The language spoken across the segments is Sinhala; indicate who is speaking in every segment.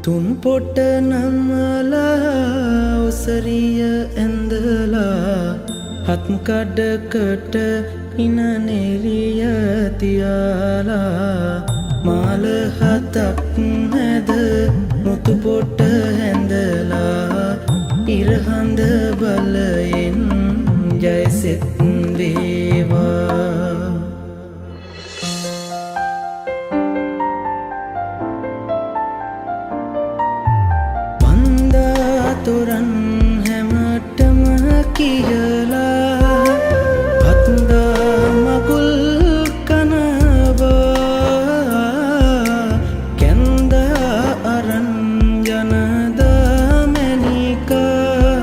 Speaker 1: තුන් පොට නම්මලා ඔසරිය ඇඳලා හත් කඩකට ඉන නෙරිය තියාලා මාල හතක් නැද මුතු පොට හැඳලා ඉරහඳ බලයෙන් ජයසෙත් වේවා තොරන් හැමටම කියලා හත්දා මකුල් කනවා කැන්දා අරන් ජනදා මැනිකා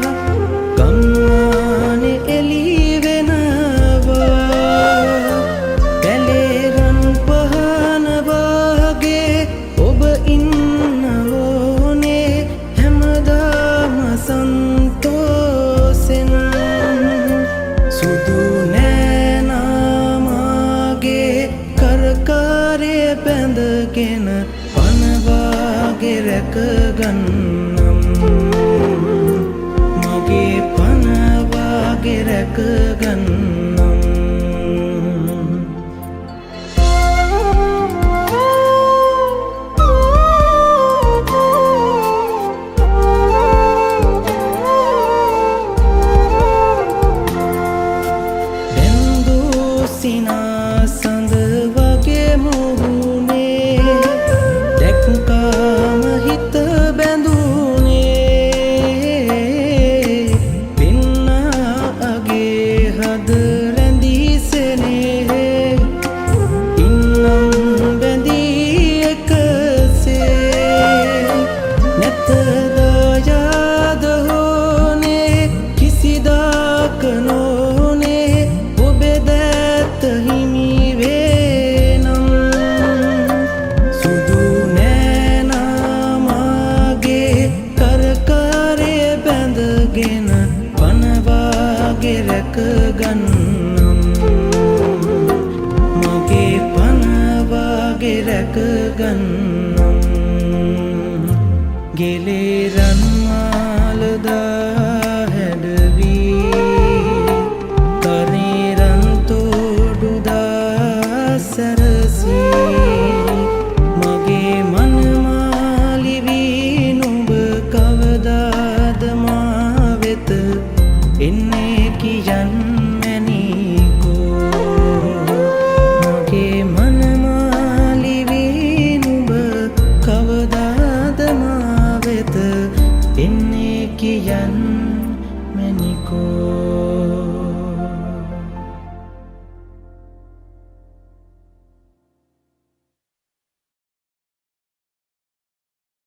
Speaker 1: ගම්මානෙ එලි වෙනවා පැලේරන් පහන වගේ ඔබ ඉන්නවෝනේ සන්තෝසෙන් සුදු නෑනාමාගේ කරකාරය බැඳගෙන පනවාගේ රැකගන්නම් මගේ පනවාගේ රැකගන්නම් සිනා සඳ වගේ මුහුණේ දැක්කාම හිත බැඳුනේ පින්නාගේ හද රැඳීසනේ ඉන්නම් බැඳී එකසේ නැත දායාද හෝනේ කිසිදාක නොනේ හිමි වේනම් සුදු නෑනාමාගේ කරකාරය බැඳගෙන පනවාගේ රැකගන්නම් මගේ පනවාගේ රැකගන්නම් ගෙලේරන් මාලදා හැඩවී මගේ මනමාලිවී නුඹ කවදාද මා වෙත එන්නේ කියන් මැනිකෝ මගේ මනමාලිවී නුඹ කවදාද මා වෙත එන්නේ කියන් මැනිකෝ